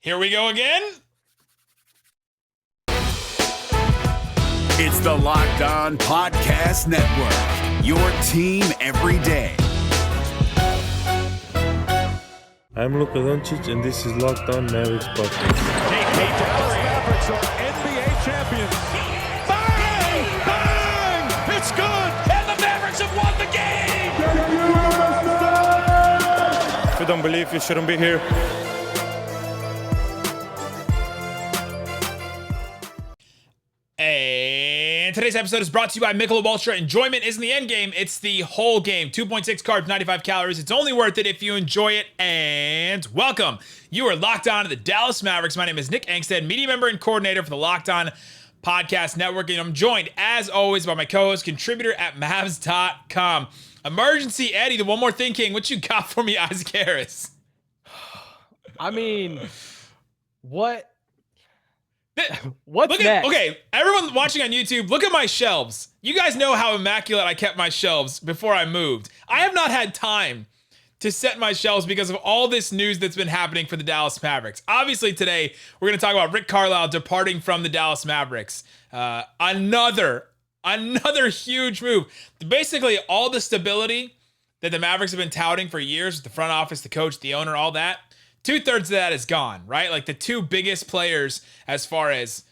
Here we go again. It's the Locked On Podcast Network, your team every day. I'm Luka Doncic, and this is Locked On Mavericks podcast. Dallas Mavericks are NBA champions. Bang! Bang! It's good! And the Mavericks have won the game! If you don't believe, you shouldn't be here. And today's episode is brought to you by Michelob Ultra. Enjoyment isn't the end game, it's the whole game. 2.6 carbs, 95 calories. It's only worth it if you enjoy it. And welcome. You are locked on to the Dallas Mavericks. My name is Nick Angstadt, media member and coordinator for the Locked On Podcast Network. And I'm joined, as always, by my co-host, contributor at Mavs.com. Emergency Eddie, the One More Thing King. What you got for me, Isaac Harris? I mean, what's next? Okay, everyone watching on YouTube, look at my shelves. You guys know how immaculate I kept my shelves before I moved. I have not had time to set my shelves because of all this news that's been happening for the Dallas Mavericks. Obviously, today, we're going to talk about Rick Carlisle departing from the Dallas Mavericks. Another huge move. Basically, all the stability that the Mavericks have been touting for years, the front office, the coach, the owner, all that, 2/3 of that is gone, right? Like the two biggest players as far as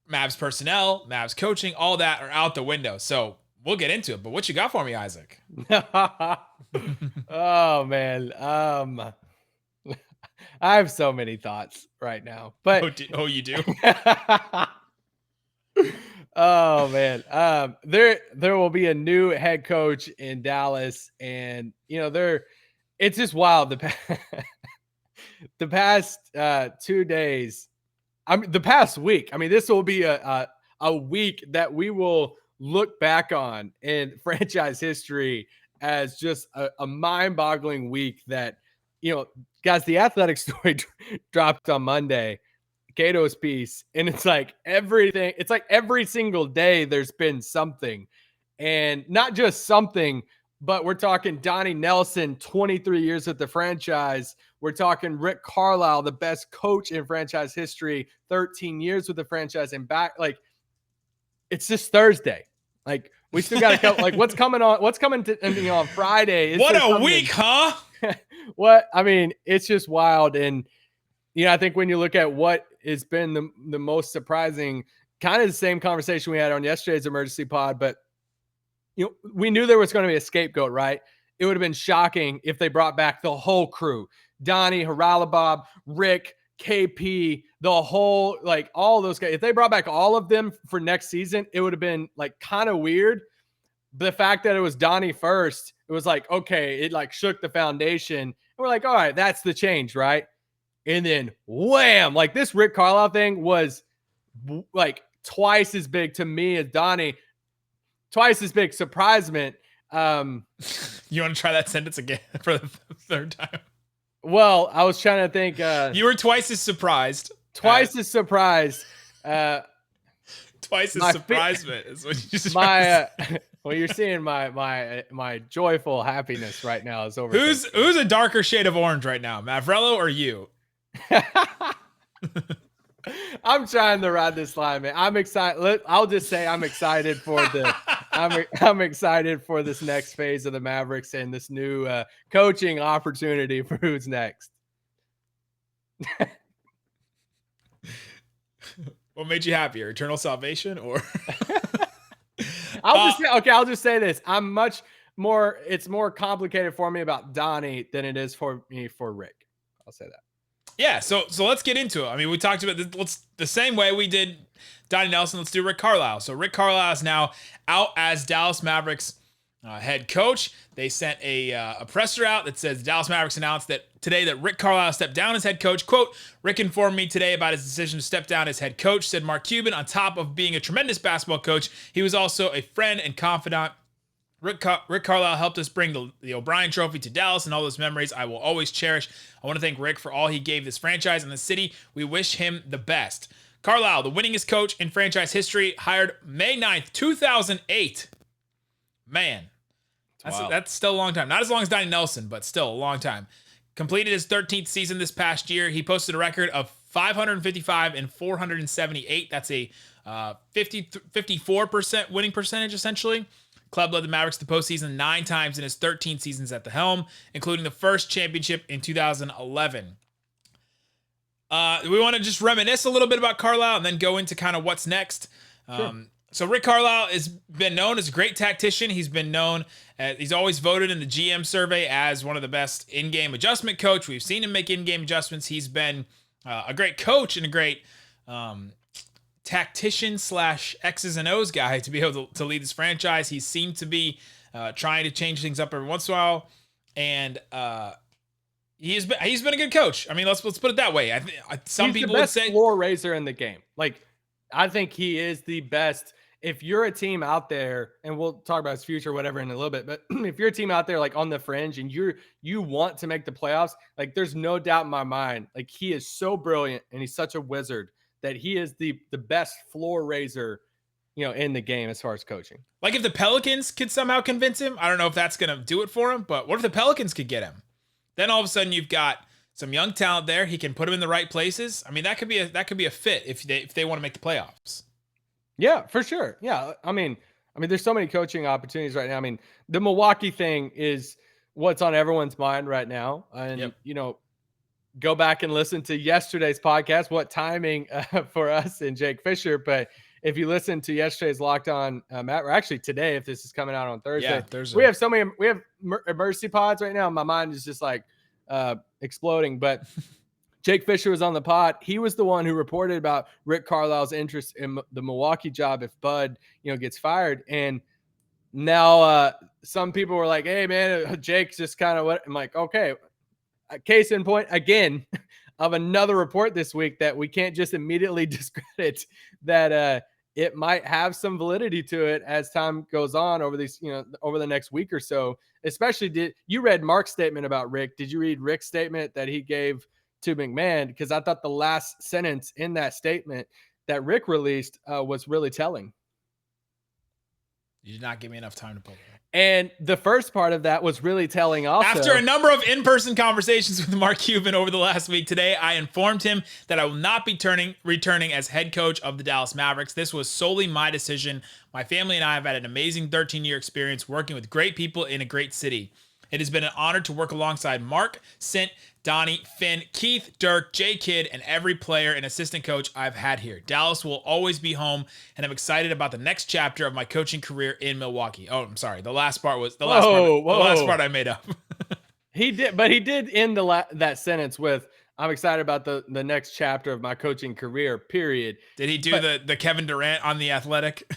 Mavs personnel, Mavs coaching, all that are out the window. So we'll get into it. But what you got for me, Isaac? Oh man. I have so many thoughts right now. But you do? Oh man. There will be a new head coach in Dallas, and it's just wild. The past 2 days, the past week. I mean, this will be a week that we will look back on in franchise history as just a mind-boggling week. That, guys, the Athletic story dropped on Monday, Cato's piece, and it's like everything. It's like every single day there's been something, and not just something. But we're talking Donnie Nelson, 23 years at the franchise. We're talking Rick Carlisle, the best coach in franchise history, 13 years with the franchise, and back. Like, it's just Thursday. Like, we still got to go. Like, what's coming on Friday? What a week, huh? It's just wild. And, I think when you look at what has been the most surprising, kind of the same conversation we had on yesterday's emergency pod, but we knew there was going to be a scapegoat, right? It would have been shocking if they brought back the whole crew. Donnie, Haralabob, Rick, KP, the whole, like, all those guys. If they brought back all of them for next season, it would have been, like, kind of weird. But the fact that it was Donnie first, it was like, okay, it, like, shook the foundation. And we're like, all right, that's the change, right? And then, wham! Like, this Rick Carlisle thing was, like, twice as big to me as Donnie. Twice as big surprisement. You want to try that sentence again for the third time? Well, I was trying to think. You were twice as surprised. Twice as surprised. Twice as surprisement is what you just well, you're seeing my joyful happiness right now is over. Who's a darker shade of orange right now, Mavrello or you? I'm trying to ride this line, man. I'm excited. I'll just say I'm excited for I'm excited for this next phase of the Mavericks and this new coaching opportunity for who's next. What made you happier? Eternal salvation or? I'll just say this. It's more complicated for me about Donnie than it is for me for Rick. I'll say that. Yeah, so let's get into it. I mean, we talked about this the same way we did Donnie Nelson. Let's do Rick Carlisle. So Rick Carlisle is now out as Dallas Mavericks head coach. They sent a presser out that says the Dallas Mavericks announced today that Rick Carlisle stepped down as head coach. Quote, Rick informed me today about his decision to step down as head coach, said Mark Cuban. On top of being a tremendous basketball coach, he was also a friend and confidant. Rick Carlisle helped us bring the O'Brien Trophy to Dallas, and all those memories I will always cherish. I want to thank Rick for all he gave this franchise and the city. We wish him the best. Carlisle, the winningest coach in franchise history, hired May 9th, 2008. Man, that's still a long time. Not as long as Donnie Nelson, but still a long time. Completed his 13th season this past year. He posted a record of 555 and 478. That's a 54% winning percentage, essentially. Club led the Mavericks to the postseason 9 times in his 13 seasons at the helm, including the first championship in 2011. We want to just reminisce a little bit about Carlisle and then go into kind of what's next. Sure. So Rick Carlisle has been known as a great tactician. He's been known he's always voted in the GM survey as one of the best in-game adjustment coach. We've seen him make in-game adjustments. He's been a great coach and a great tactician / X's and O's guy to be able to lead this franchise. He seemed to be trying to change things up every once in a while, and he's been a good coach. I mean, let's put it that way. Some people would say he's the best floor raiser in the game. Like, I think he is the best. If you're a team out there, and we'll talk about his future, whatever, in a little bit, but if you're a team out there like on the fringe and you want to make the playoffs, like there's no doubt in my mind, like he is so brilliant and he's such a wizard that he is the best floor raiser, in the game as far as coaching. Like if the Pelicans could somehow convince him, I don't know if that's going to do it for him, but what if the Pelicans could get him? Then all of a sudden you've got some young talent there. He can put him in the right places. I mean, that could be a fit if they want to make the playoffs. Yeah, for sure. Yeah. I mean, there's so many coaching opportunities right now. I mean, the Milwaukee thing is what's on everyone's mind right now. And, go back and listen to yesterday's podcast, what timing for us and Jake Fisher. But if you listen to yesterday's Locked On Matt, or actually today, if this is coming out on Thursday, we have emergency pods right now. My mind is just like exploding, but Jake Fisher was on the pod. He was the one who reported about Rick Carlisle's interest in the Milwaukee job if Bud, gets fired. And now some people were like, hey, man, Jake's just kind of what I'm like, okay, case in point, again, of another report this week that we can't just immediately discredit that it might have some validity to it as time goes on over these, over the next week or so. Especially, you read Mark's statement about Rick. Did you read Rick's statement that he gave to McMahon? Because I thought the last sentence in that statement that Rick released was really telling. You did not give me enough time to pull it. And the first part of that was really telling also. After a number of in-person conversations with Mark Cuban over the last week, today I informed him that I will not be returning as head coach of the Dallas Mavericks. This was solely my decision. My family and I have had an amazing 13-year experience working with great people in a great city. It has been an honor to work alongside Mark, Sint, Donnie, Finn, Keith, Dirk, J. Kidd, and every player and assistant coach I've had here. Dallas will always be home, and I'm excited about the next chapter of my coaching career in Milwaukee. Oh, I'm sorry. The last part was the last part I made up. He did end that sentence with, I'm excited about the next chapter of my coaching career, period. Did he do the Kevin Durant on The Athletic?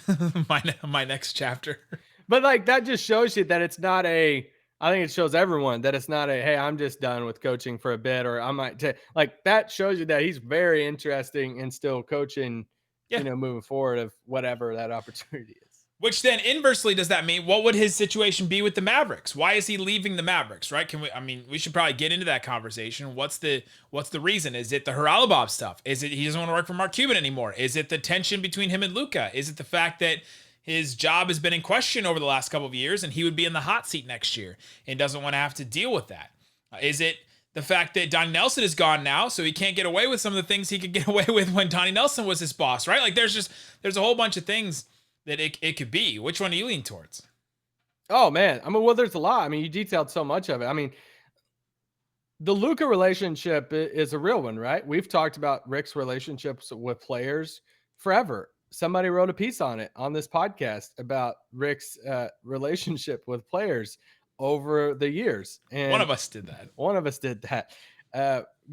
my next chapter. But like that just shows you that it's not I think it shows everyone that it's not hey, I'm just done with coaching for a bit, or I might like that shows you that he's very interesting and still coaching, moving forward of whatever that opportunity is. Which then inversely, does that mean what would his situation be with the Mavericks? Why is he leaving the Mavericks, right? We should probably get into that conversation. What's the reason? Is it the Reliably stuff? Is it he doesn't want to work for Mark Cuban anymore? Is it the tension between him and Luka? Is it the fact that his job has been in question over the last couple of years and he would be in the hot seat next year and doesn't want to have to deal with that? Is it the fact that Donnie Nelson is gone now, so he can't get away with some of the things he could get away with when Donnie Nelson was his boss, right? Like there's a whole bunch of things that it could be. Which one do you lean towards? Oh, man. There's a lot. You detailed so much of it. The Luka relationship is a real one, right? We've talked about Rick's relationships with players forever. Somebody wrote a piece on it on this podcast about Rick's relationship with players over the years. And one of us did that.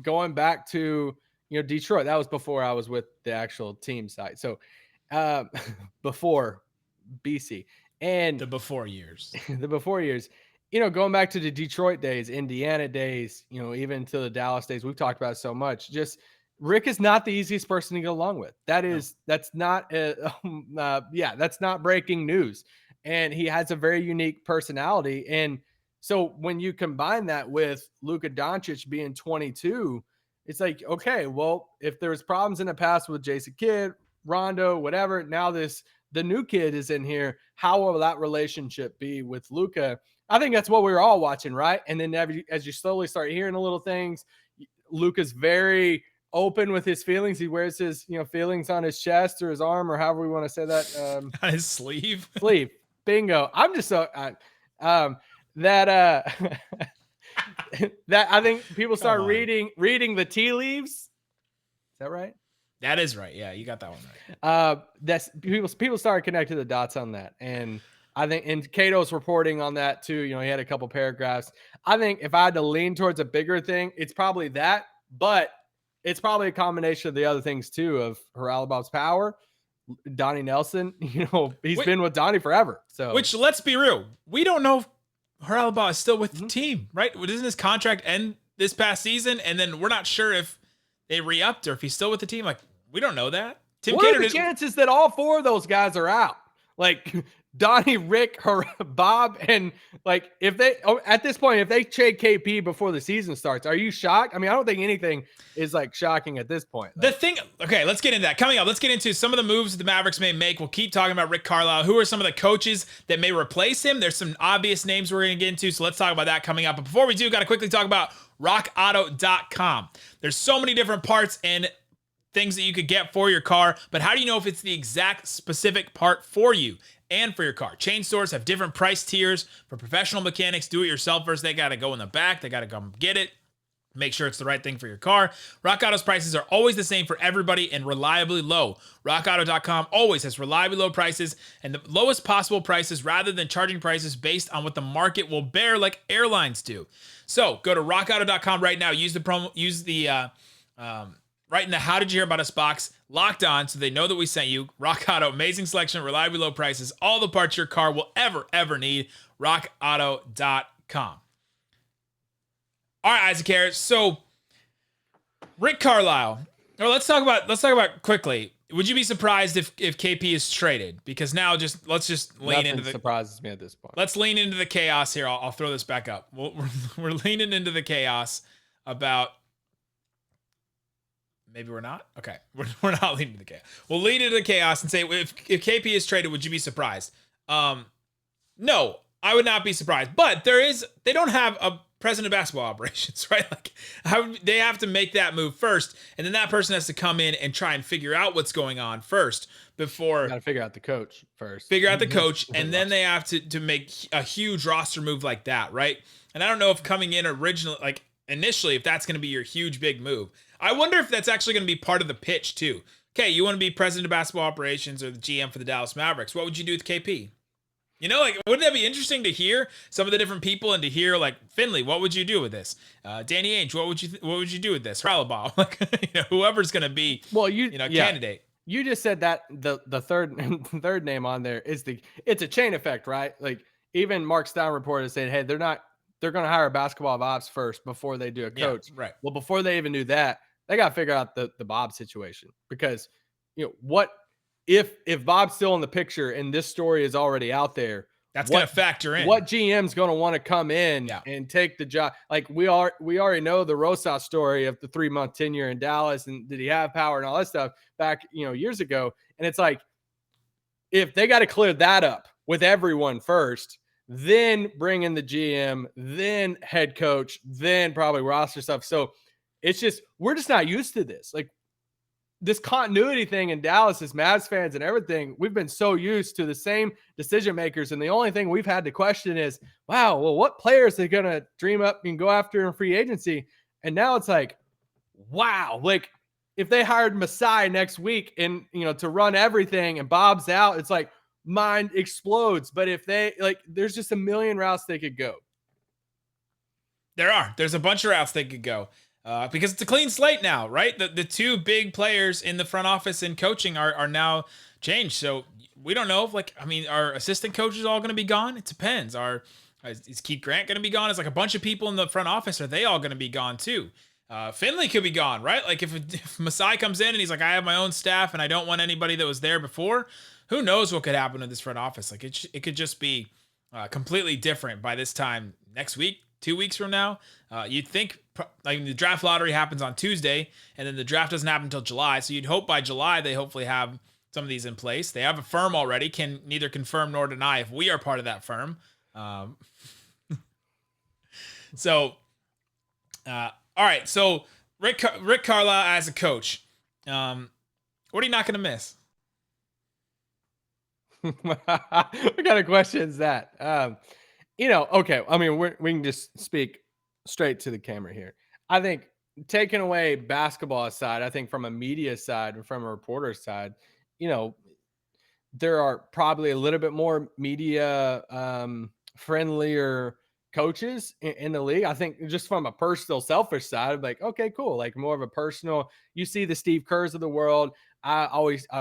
Going back to, Detroit, that was before I was with the actual team side. So before BC and the before years, going back to the Detroit days, Indiana days, even to the Dallas days, we've talked about it so much. Just Rick is not the easiest person to get along with. That's not breaking news. And he has a very unique personality. And so when you combine that with Luka Doncic being 22, it's like, okay, well, if there's problems in the past with Jason Kidd, Rondo, whatever, now the new kid is in here. How will that relationship be with Luka? I think that's what we were all watching, right? And then as you slowly start hearing the little things, Luka's very open with his feelings. He wears his, feelings on his chest or his arm or however we want to say that. On his sleeve. Sleeve. Bingo. I'm just so that that I think people start reading the tea leaves. Is that right? That is right. Yeah, you got that one right. That's people started connecting the dots on that. And I think, and Cato's reporting on that too. He had a couple paragraphs. I think if I had to lean towards a bigger thing, it's probably that, but it's probably a combination of the other things too, of Bob's power, Donnie Nelson. He's been with Donnie forever. So, which, let's be real, we don't know if Haralabob is still with the team, right? Doesn't his contract end this past season? And then we're not sure if they re-upped or if he's still with the team. Like, we don't know that. What are the chances that all four of those guys are out? Like Donnie, Rick, Bob, and like if they at this point, if they trade KP before the season starts, are you shocked? I mean, I don't think anything is like shocking at this point. Okay, let's get into that. Coming up, let's get into some of the moves the Mavericks may make. We'll keep talking about Rick Carlisle. Who are some of the coaches that may replace him? There's some obvious names we're going to get into, so let's talk about that coming up. But before we do, got to quickly talk about rockauto.com. There's so many different parts and things that you could get for your car, but how do you know if it's the exact specific part for you and for your car? Chain stores have different price tiers. For professional mechanics, do-it-yourselfers, they got to go in the back. They got to come get it. Make sure it's the right thing for your car. Rock Auto's prices are always the same for everybody and reliably low. RockAuto.com always has reliably low prices and the lowest possible prices rather than charging prices based on what the market will bear like airlines do. So go to RockAuto.com right now. Use the promo. Right in the How Did You Hear About Us box, locked on so they know that we sent you. Rock Auto, amazing selection, reliably low prices, all the parts your car will ever need. RockAuto.com. All right, Isaac Harris. So, Rick Carlisle. Or let's talk about quickly. Would you be surprised if KP is traded? Because now let's just lean into the surprises me at this point. Let's lean into the chaos here. I'll throw this back up. We're leaning into the chaos about. Maybe we're not? Okay. We're not leading to the chaos. We'll lead into the chaos and say, if KP is traded, would you be surprised? No, I would not be surprised. But they don't have a president of basketball operations, right? Like, they have to make that move first. And then that person has to come in and try and figure out what's going on first before. Got to figure out the coach first. Figure out the coach. And then they have to make a huge roster move like that, right? And I don't know if coming in initially, if that's going to be your huge, big move. I wonder if that's actually going to be part of the pitch too. Okay, you want to be president of basketball operations or the GM for the Dallas Mavericks. What would you do with KP? Wouldn't that be interesting to hear some of the different people and to hear like Finley, what would you do with this? Danny Ainge, what would you do with this? Reliably, whoever's going to be, candidate. You just said that the third name on there is it's a chain effect, right? Like even Mark Stein reported said, hey, they're going to hire a basketball ops first before they do a coach. Yeah, right. Well, before they even do that, they got to figure out the Bob situation because, what if Bob's still in the picture and this story is already out there, that's going to factor in. What GM's going to want to come in and take the job? Like we already know the Rosas story of the 3-month tenure in Dallas and did he have power and all that stuff back, years ago. And it's like, if they got to clear that up with everyone first, then bring in the GM, then head coach, then probably roster stuff. So it's just, we're just not used to this. Like this continuity thing in Dallas as Mavs fans and everything, we've been so used to the same decision makers. And the only thing we've had to question is, wow, well, what players are going to dream up and go after in free agency? And now it's like, wow, like if they hired Masai next week and, to run everything and Bob's out, it's like, mind explodes. But if there's just a million routes they could go. There's a bunch of routes they could go because it's a clean slate now, right? The two big players in the front office and coaching are now changed. So we don't know if our assistant coach is all going to be gone. It depends. Is Keith Grant going to be gone? Is like a bunch of people in the front office, are they all going to be gone too? Finley could be gone, right? Like if Masai comes in and he's like, I have my own staff and I don't want anybody that was there before. Who knows what could happen to this front office? Like it could just be completely different by this time next week, 2 weeks from now. You'd think the draft lottery happens on Tuesday and then the draft doesn't happen until July. So you'd hope by July they hopefully have some of these in place. They have a firm already, can neither confirm nor deny if we are part of that firm. All right. So Rick Carlisle as a coach. What are you not going to miss? What kind of question is that? Okay. I mean, we can just speak straight to the camera here. I think taking away basketball aside, I think from a media side and from a reporter side, there are probably a little bit more media friendlier coaches in the league. I think just from a personal selfish side, I'm like, okay, cool. Like more of a personal, you see the Steve Kerrs of the world. I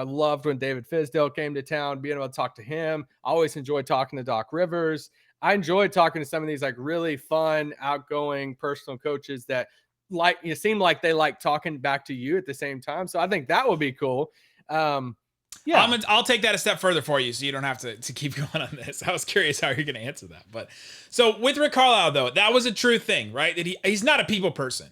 loved when David Fizdale came to town, being able to talk to him. I always enjoyed talking to Doc Rivers. I enjoyed talking to some of these like really fun, outgoing personal coaches that seem like they like talking back to you at the same time. So I think that would be cool. Yeah, I'll take that a step further for you, so you don't have to keep going on this. I was curious how you're going to answer that, but so with Rick Carlisle though, that was a true thing, right? That he's not a people person.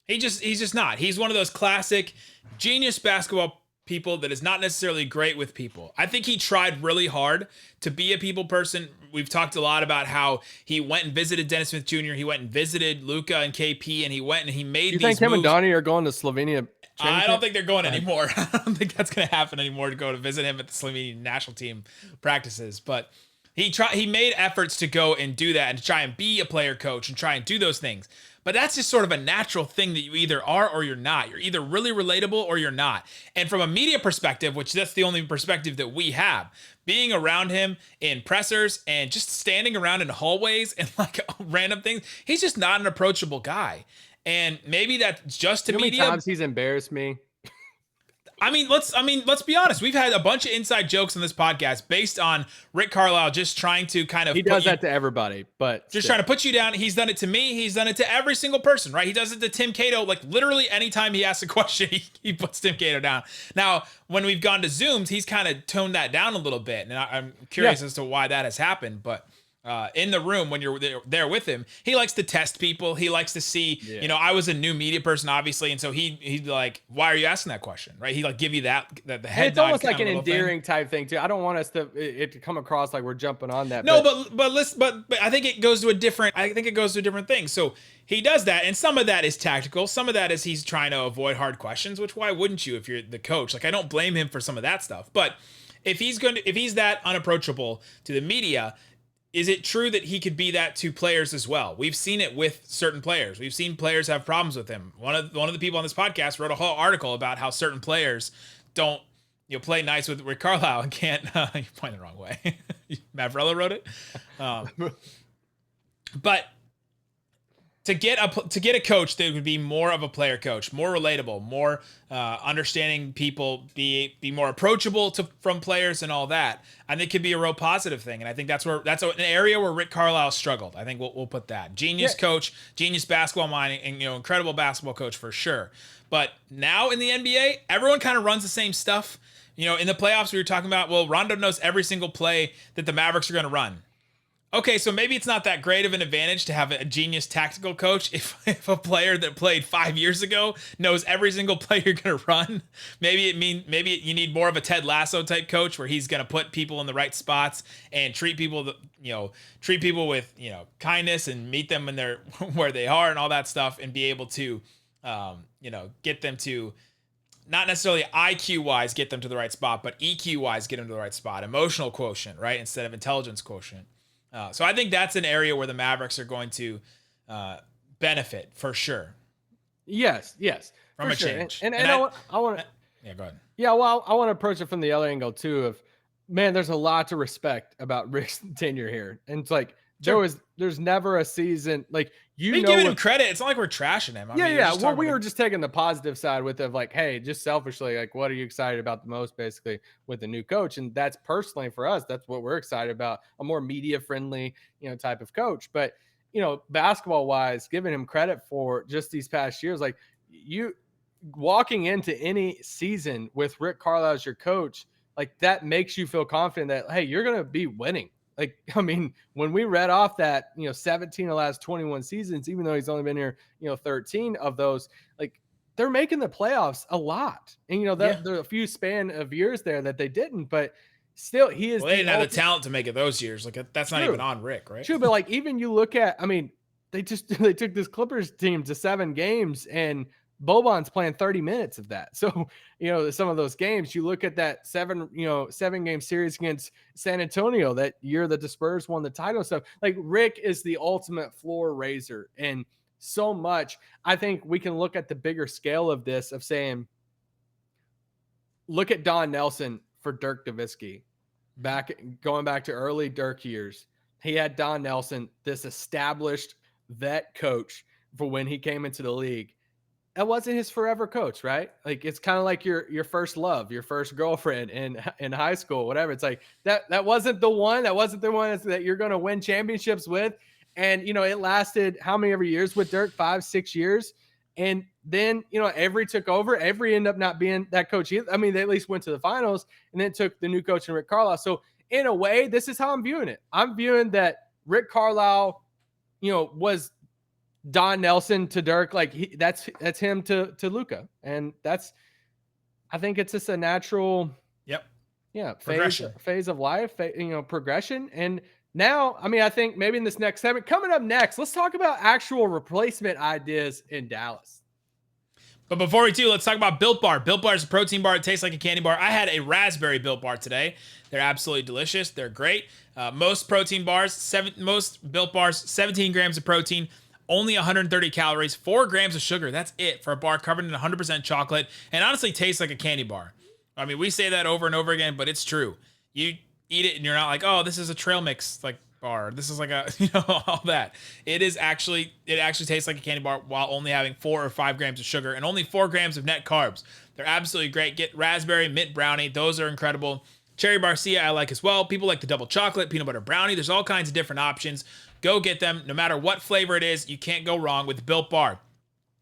He's just not. He's one of those classic genius basketball people that is not necessarily great with people. I think he tried really hard to be a people person. We've talked a lot about how he went and visited Dennis Smith Jr. He went and visited Luka and KP, and he went and he made you these think him moves. and Donnie are going to Slovenia? I don't think they're going anymore. I don't think that's going to happen anymore to go to visit him at the Slovenian national team practices. But he made efforts to go and do that and to try and be a player coach and try and do those things. But that's just sort of a natural thing that you either are or you're not. You're either really relatable or you're not. And from a media perspective, which that's the only perspective that we have, being around him in pressers and just standing around in hallways and like random things, he's just not an approachable guy. And maybe that's just to media. How many times he's embarrassed me? I mean, let's be honest. We've had a bunch of inside jokes on this podcast based on Rick Carlisle just trying to kind of. He does that to everybody, but just trying to put you down. He's done it to me. He's done it to every single person, right? He does it to Tim Cato. Like literally anytime he asks a question, he puts Tim Cato down. Now, when we've gone to Zooms, he's kind of toned that down a little bit, and I'm curious as to why that has happened, but. In the room when you're there with him, he likes to test people. He likes to see, I was a new media person, obviously. And so he'd like, why are you asking that question? Right. He like give you the head. It's almost like an endearing type thing too. I don't want us to come across like we're jumping on that. No, but I think it goes to a different thing. So he does that. And some of that is tactical. Some of that is he's trying to avoid hard questions, which why wouldn't you if you're the coach? Like I don't blame him for some of that stuff. But if he's that unapproachable to the media, is it true that he could be that to players as well? We've seen it with certain players. We've seen players have problems with him. One of the people on this podcast wrote a whole article about how certain players don't play nice with Rick Carlisle and can't. You're pointing the wrong way. Mavrella wrote it. But to get a coach that would be more of a player coach, more relatable, more understanding people, be more approachable from players and all that, I think could be a real positive thing. And I think that's an area where Rick Carlisle struggled. I think we'll put that. Genius coach, genius basketball mind, and incredible basketball coach for sure. But now in the NBA, everyone kind of runs the same stuff. In the playoffs, we were talking about, well, Rondo knows every single play that the Mavericks are going to run. Okay, so maybe it's not that great of an advantage to have a genius tactical coach if a player that played 5 years ago knows every single play you're going to run. Maybe you need more of a Ted Lasso type coach where he's going to put people in the right spots and treat people with kindness and meet them when they're where they are and all that stuff, and be able to get them to not necessarily IQ wise get them to the right spot, but EQ wise get them to the right spot, emotional quotient, right, instead of intelligence quotient. So I think that's an area where the Mavericks are going to benefit for sure. Yes, from a change. And I want to. Yeah, go ahead. Yeah, well, I want to approach it from the other angle too. Of man, there's a lot to respect about Rick's tenure here, and it's like there's never a season like we giving him credit. It's not like we're trashing him. Well, we were just taking the positive side with it, like, hey, just selfishly, like, what are you excited about the most, basically, with the new coach? And that's personally for us, that's what we're excited about, a more media friendly, type of coach. But basketball wise, giving him credit for just these past years, like you walking into any season with Rick Carlisle as your coach, like that makes you feel confident that, hey, you're gonna be winning. Like, I mean, when we read off that, 17 of the last 21 seasons, even though he's only been here, 13 of those, like they're making the playoffs a lot. And, there are a few span of years there that they didn't, but still he is. Well, they didn't have the talent to make it those years. Like that's not even on Rick, right? True. But like, even you look at, I mean, they took this Clippers team to 7 games and Boban's playing 30 minutes of that. So, some of those games, you look at that 7-game series against San Antonio that year that the Spurs won the title stuff. Like, Rick is the ultimate floor raiser. And so much, I think we can look at the bigger scale of this, of saying, look at Don Nelson for Dirk Nowitzki. Going back to early Dirk years, he had Don Nelson, this established vet coach, for when he came into the league. That wasn't his forever coach, right? Like, it's kind of like your first love, your first girlfriend in high school, whatever. It's like that wasn't the one. That wasn't the one that you're going to win championships with. And, it lasted how many every years with Dirk? 5-6 years. And then, Avery took over. Avery ended up not being that coach either. I mean, they at least went to the finals, and then took the new coach, Rick Carlisle. So in a way, this is how I'm viewing it. I'm viewing that Rick Carlisle, was Don Nelson to Dirk. Like, that's him to Luka. And I think it's just a natural, phase of life, progression. And now, I mean, I think maybe in this next segment, coming up next, let's talk about actual replacement ideas in Dallas. But before we do, let's talk about Built Bar. Built Bar is a protein bar. It tastes like a candy bar. I had a raspberry Built Bar today. They're absolutely delicious. They're great. Most protein bars, most Built Bars, 17 grams of protein, only 130 calories, 4 grams of sugar. That's it for a bar covered in 100% chocolate, and honestly tastes like a candy bar. I mean, we say that over and over again, but it's true. You eat it and you're not like, oh, this is a trail mix like bar. This is like a, all that. It actually tastes like a candy bar while only having 4 or 5 grams of sugar and only 4 grams of net carbs. They're absolutely great. Get raspberry, mint brownie. Those are incredible. Cherry barcia I like as well. People like the double chocolate, peanut butter brownie. There's all kinds of different options. Go get them. No matter what flavor it is, you can't go wrong with Built Bar.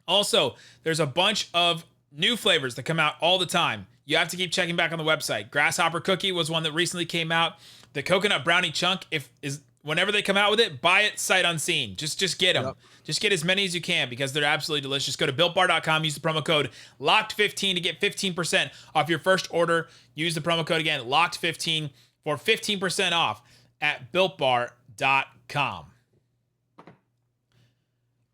Also, there's a bunch of new flavors that come out all the time. You have to keep checking back on the website. Grasshopper cookie was one that recently came out. The coconut brownie chunk, whenever they come out with it, buy it sight unseen. Just get them. Yep. Just get as many as you can because they're absolutely delicious. Go to BuiltBar.com. Use the promo code LOCKED15 to get 15% off your first order. Use the promo code again, LOCKED15 for 15% off at BuiltBar.com.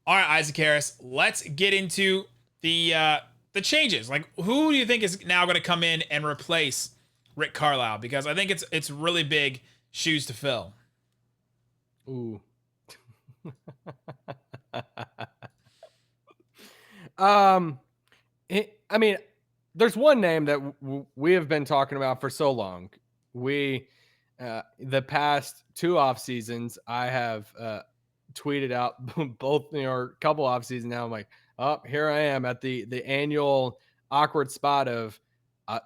All right, Isaac Harris, let's get into the changes. Like, who do you think is now going to come in and replace Rick Carlisle? Because I think it's really big shoes to fill. Ooh. I mean, there's one name that we have been talking about for so long. The past 2 off seasons, I have tweeted out both, a couple off seasons now. I'm like, oh, here I am at the annual awkward spot of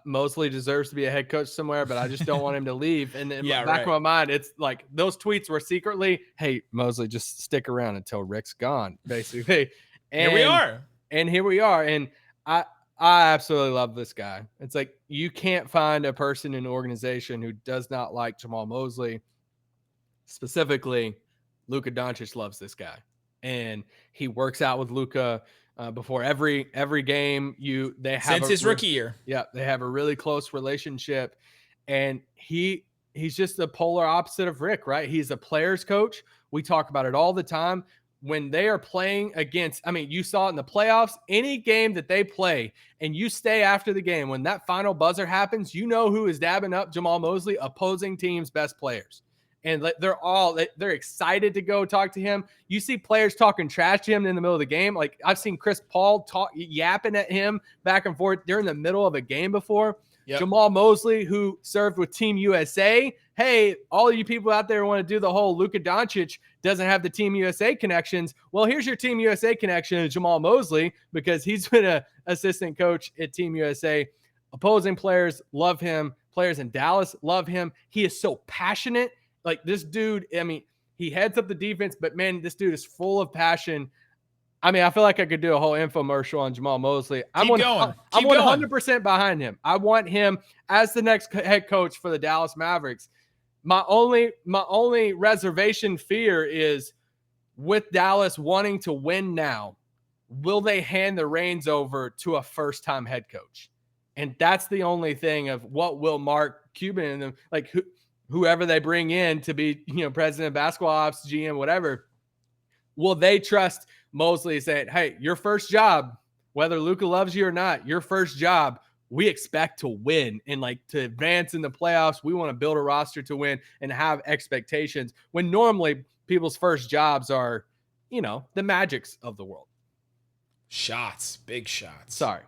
Mosley deserves to be a head coach somewhere, but I just don't want him to leave. And in the back of my mind, it's like those tweets were secretly, hey, Mosley, just stick around until Rick's gone, basically. And here we are. And I absolutely love this guy. It's like you can't find a person in an organization who does not like Jamahl Mosley. Specifically, Luka Doncic loves this guy. And he works out with Luka before every game. They have since his rookie year. Yeah, they have a really close relationship, and he's just the polar opposite of Rick, right? He's a player's coach. We talk about it all the time. When they are playing against, I mean, you saw it in the playoffs, any game that they play and you stay after the game, when that final buzzer happens, you know who is dabbing up Jamahl Mosley, opposing team's best players. And they're excited to go talk to him. You see players talking trash to him in the middle of the game. Like I've seen Chris Paul yapping at him back and forth during the middle of a game before. Yep. Jamahl Mosley, who served with Team USA. Hey, all of you people out there who want to do the whole Luka Doncic doesn't have the Team USA connections. Well, here's your Team USA connection to Jamahl Mosley because he's been an assistant coach at Team USA. Opposing players love him. Players in Dallas love him. He is so passionate. Like this dude, I mean, he heads up the defense, but man, this dude is full of passion. I mean, I feel like I could do a whole infomercial on Jamahl Mosley. I'm 100% behind him. I want him as the next head coach for the Dallas Mavericks. My only reservation fear is with Dallas wanting to win now, will they hand the reins over to a first-time head coach? And that's the only thing of what will Mark Cuban and them, like whoever they bring in to be, president of basketball ops, GM, whatever, will they trust Mosley saying, hey, your first job, whether Luka loves you or not, your first job, we expect to win and like to advance in the playoffs. We want to build a roster to win and have expectations when normally people's first jobs are, the Magics of the world. Shots, big shots. Sorry,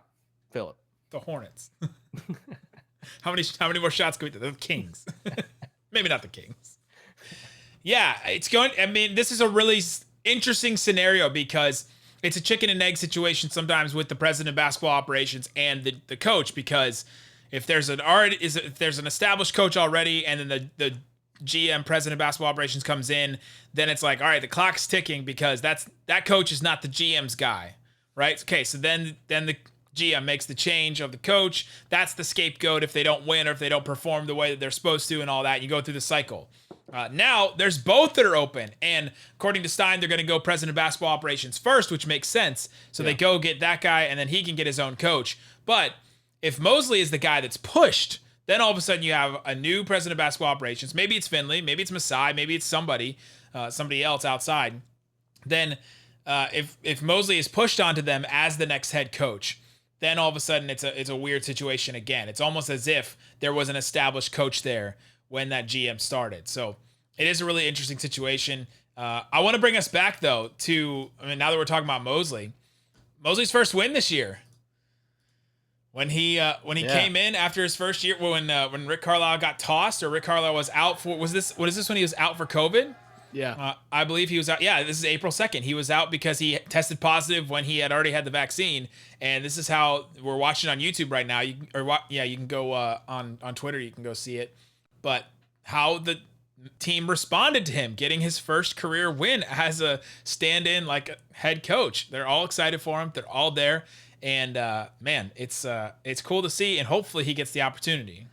Philip. The Hornets. How many more shots can we do? The Kings. Maybe not the Kings. Yeah, this is a really interesting scenario because it's a chicken and egg situation sometimes with the president of basketball operations and the coach, because if there's an established coach already and then the GM, president of basketball operations, comes in, then it's like, all right, the clock's ticking because that coach is not the GM's guy, right? Okay, so then the GM makes the change of the coach. That's the scapegoat if they don't win or if they don't perform the way that they're supposed to and all that. You go through the cycle. Now there's both that are open, and according to Stein, they're going to go president of basketball operations first, which makes sense. So they go get that guy, and then he can get his own coach. But if Mosley is the guy that's pushed, then all of a sudden you have a new president of basketball operations. Maybe it's Finley, maybe it's Masai, maybe it's somebody else outside. Then if Mosley is pushed onto them as the next head coach, then all of a sudden it's a weird situation again. It's almost as if there was an established coach there when that GM started. So it is a really interesting situation. I want to bring us back, though, now that we're talking about Mosley's first win this year. When he came in after his first year, when Rick Carlisle got tossed, or Rick Carlisle was out for, what is this when he was out for COVID? Yeah. I believe he was out. Yeah, this is April 2nd. He was out because he tested positive when he had already had the vaccine. And this is how we're watching on YouTube right now. You can go on Twitter. You can go see it. But how the team responded to him getting his first career win as a stand-in, like a head coach. They're all excited for him. They're all there. And man, it's cool to see. And hopefully he gets the opportunity.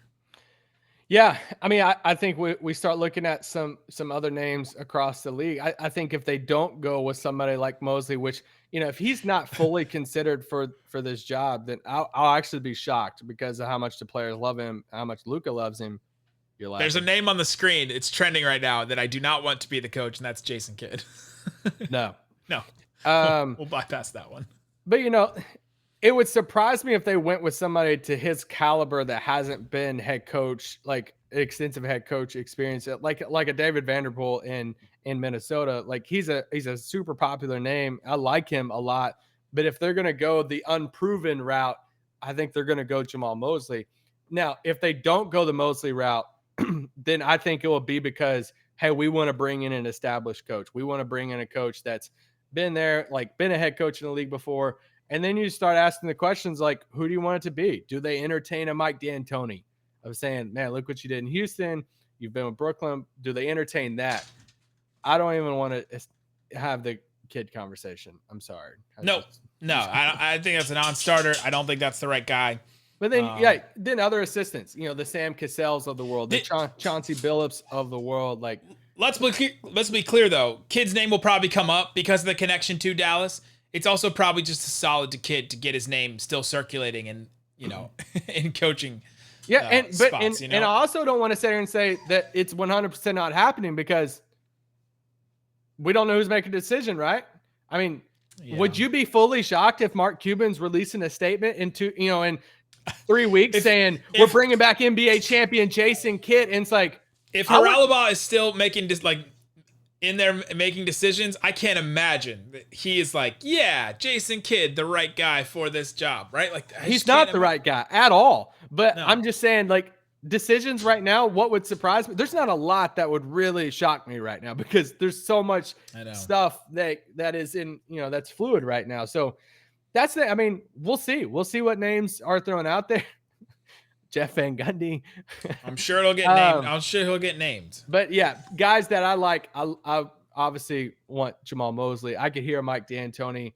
Yeah, I mean, I think we start looking at some other names across the league. I think if they don't go with somebody like Mosley, which, if he's not fully considered for this job, then I'll actually be shocked because of how much the players love him, how much Luka loves him. There's a name on the screen. It's trending right now that I do not want to be the coach, and that's Jason Kidd. No. We'll bypass that one. But, it would surprise me if they went with somebody to his caliber that hasn't been head coach, like extensive head coach experience, like a David Vanderpool in Minnesota. Like he's a super popular name. I like him a lot. But if they're going to go the unproven route, I think they're going to go Jamahl Mosley. Now, if they don't go the Mosley route, then I think it will be because, hey, we want to bring in an established coach. We want to bring in a coach that's been there, like been a head coach in the league before. And then you start asking the questions like, who do you want it to be? Do they entertain a Mike D'Antoni of saying, man, look what you did in Houston. You've been with Brooklyn. Do they entertain that? I don't even want to have the kid conversation. I'm sorry. No, I think that's a non-starter. I don't think that's the right guy. But then, then other assistants, the Sam Cassells of the world, the Chauncey Billups of the world. Like, let's be clear though. Kid's name will probably come up because of the connection to Dallas. It's also probably just a solid to Kid to get his name still circulating and in coaching. Yeah, spots, and I also don't want to sit here and say that it's 100% not happening because we don't know who's making the decision, right? I mean, would you be fully shocked if Mark Cuban's releasing a statement in 3 weeks saying we're bringing back NBA champion Jason Kidd? And it's like, if Reliably is still making this in there making decisions, I can't imagine that he is like, yeah, Jason Kidd, the right guy for this job, right? Like he's not the right guy at all. But no. I'm just saying, like, decisions right now, what would surprise me? There's not a lot that would really shock me right now because there's so much stuff that is in, that's fluid right now. So we'll see. We'll see what names are thrown out there. Jeff Van Gundy. I'm sure it'll get named. I'm sure he'll get named. But yeah, guys that I like, I obviously want Jamahl Mosley. I could hear a Mike D'Antoni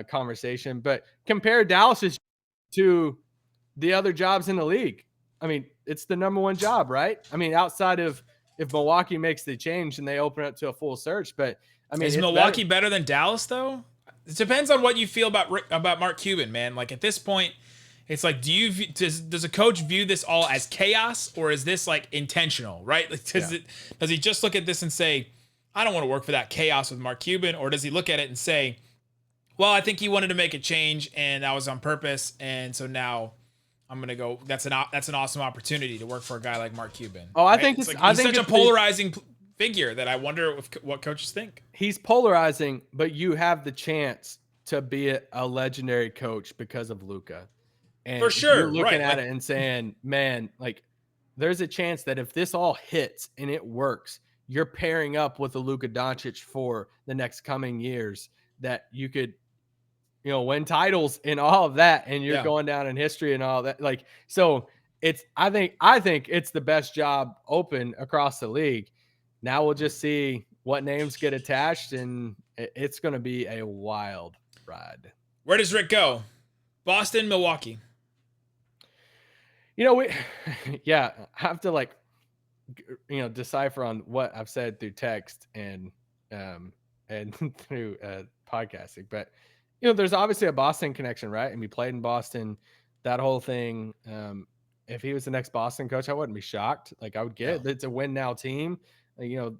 conversation, but compare Dallas's to the other jobs in the league. I mean, it's the number one job, right? I mean, outside of if Milwaukee makes the change and they open up to a full search, but I mean, is Milwaukee better than Dallas though? It depends on what you feel about Mark Cuban, man. Like at this point, it's like, does a coach view this all as chaos or is this like intentional, right? Like, does he just look at this and say, I don't want to work for that chaos with Mark Cuban? Or does he look at it and say, Well, I think he wanted to make a change, and that was on purpose. And so now I'm gonna go. That's an awesome opportunity to work for a guy like Mark Cuban. Oh, I right? think he's it's such a polarizing figure that I wonder what coaches think. He's polarizing, but you have the chance to be a legendary coach because of Luka. And For sure, you're looking right, at it and saying, man, like there's a chance that if this all hits and it works, you're pairing up with a Luka Doncic for the next coming years, that you could, win titles and all of that, and you're going down in history and all that. Like, so I think it's the best job open across the league. Now we'll just see what names get attached, and it's going to be a wild ride. Where does Rick go? Boston, Milwaukee. I have to decipher on what I've said through text and through podcasting. But, there's obviously a Boston connection, right? And we played in Boston, that whole thing. If he was the next Boston coach, I wouldn't be shocked. Like, I would get it. It's a win now team. I would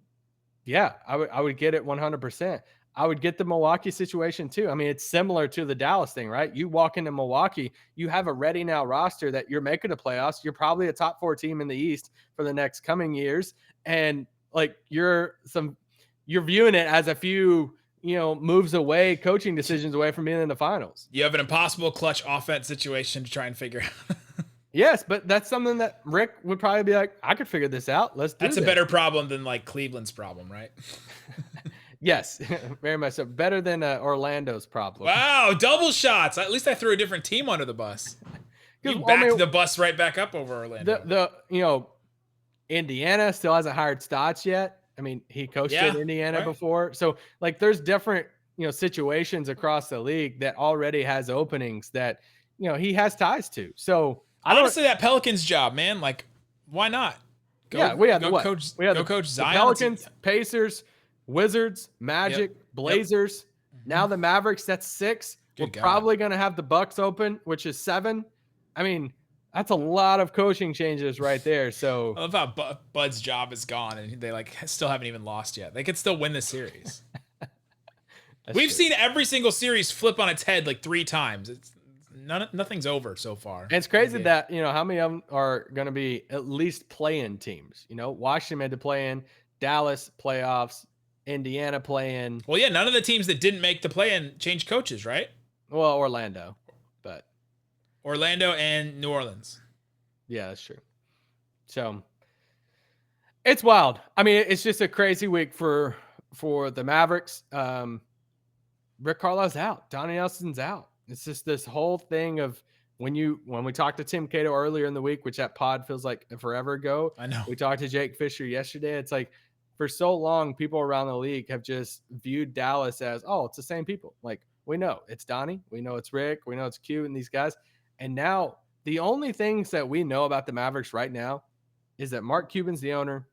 get it 100%. I would get the Milwaukee situation too. I mean, it's similar to the Dallas thing, right? You walk into Milwaukee, you have a ready now roster that you're making the playoffs. You're probably a top 4 team in the East for the next coming years. And like you're viewing it as a few, moves away, coaching decisions away from being in the finals. You have an impossible clutch offense situation to try and figure out. Yes, but that's something that Rick would probably be like, I could figure this out. Let's do That's this. a better problem than like Cleveland's problem, right? Yes, very much so. Better than Orlando's problem. Wow, double shots. At least I threw a different team under the bus. You backed the bus right back up over Orlando. Indiana still hasn't hired Stotts yet. I mean, he coached in Indiana before. So, like, there's different, situations across the league that already has openings that, he has ties to. So, honestly, that Pelicans job, man, like, why not? We had Coach Zion. The Pelicans, Pacers, Wizards, Magic, Blazers. Now the Mavericks, that's 6. We're probably going to have the Bucks open, which is 7. I mean, that's a lot of coaching changes right there. So I love how Bud's job is gone and they still haven't even lost yet. They could still win the series. We've seen every single series flip on its head like 3 times. Nothing's over so far. And it's crazy that, how many of them are going to be at least play-in teams. Washington made the play-in, Dallas playoffs, Indiana play-in. Well, yeah, none of the teams that didn't make the play-in changed coaches, right? Well, Orlando and New Orleans. Yeah, that's true. So it's wild. I mean, it's just a crazy week for the Mavericks. Rick Carlisle's out. Donnie Nelson's out. It's just this whole thing of when we talked to Tim Cato earlier in the week, which that pod feels like forever ago. I know. We talked to Jake Fisher yesterday. It's like for so long, people around the league have just viewed Dallas as, oh, it's the same people. Like, we know it's Donnie. We know it's Rick. We know it's Q and these guys. And now the only things that we know about the Mavericks right now is that Mark Cuban's the owner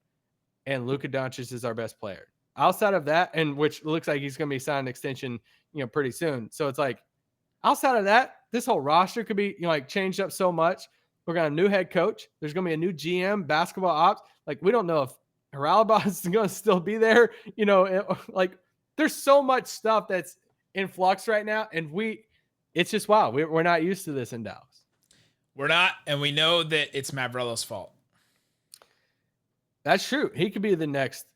and Luka Doncic is our best player. Outside of that, and which looks like he's going to be signing an extension, pretty soon. So it's like, outside of that, this whole roster could be, changed up so much. We're going to have a new head coach. There's going to be a new GM, basketball ops. Like, we don't know if Reliably is going to still be there. There's so much stuff that's in flux right now. And it's just wild. We're not used to this in Dallas. We're not. And we know that it's Mavrello's fault. That's true. He could be the next.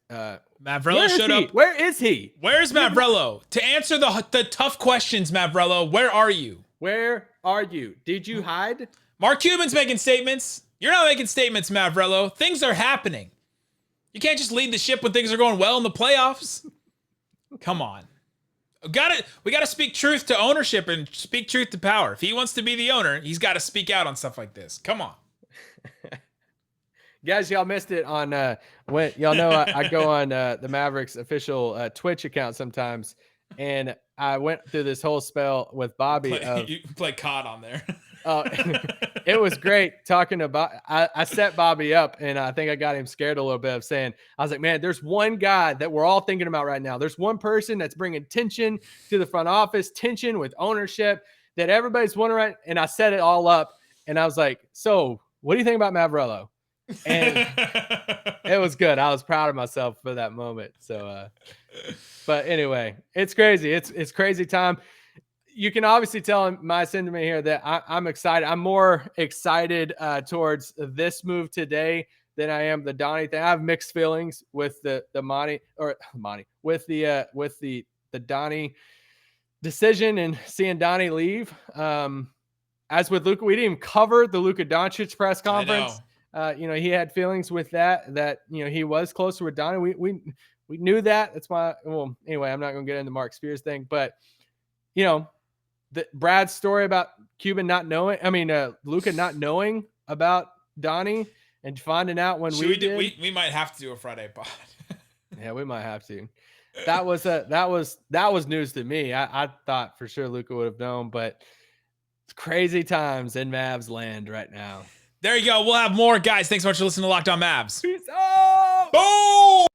Mavrello showed up. Where is he? Where's Mavrello? To answer the tough questions, Mavrello, where are you? Where are you? Did you hide? Mark Cuban's making statements. You're not making statements, Mavrello. Things are happening. You can't just lead the ship when things are going well in the playoffs. Come on. We got to speak truth to ownership and speak truth to power. If he wants to be the owner, he's got to speak out on stuff like this. Come on. Guys, y'all missed it on when y'all know I go on the Mavericks official Twitch account sometimes, and I went through this whole spell with Bobby. You play COD on there. It was great talking about. I set Bobby up, and I think I got him scared a little bit of saying, I was like, man, there's one guy that we're all thinking about right now. There's one person that's bringing tension to the front office, tension with ownership that everybody's wondering. And I set it all up, and I was like, so what do you think about Mavrello? And it was good. I was proud of myself for that moment. So, but anyway, it's crazy. It's crazy time. you can obviously tell in my sentiment here that I'm excited. I'm more excited towards this move today than I am the Donnie thing. I have mixed feelings with the Donnie decision and seeing Donnie leave. As with Luka, we didn't even cover the Luka Doncic press conference. He had feelings with that he was closer with Donnie. We knew that. That's why. Well, anyway, I'm not going to get into Mark Spears thing, but Brad's story about Luka not knowing about Donnie and finding out when we might have to do a Friday pod. Yeah, we might have to. That was news to me. I thought for sure Luka would have known, but it's crazy times in Mavs land right now. There you go. We'll have more, guys. Thanks so much for listening to Locked On Mavs. Peace out. Boom!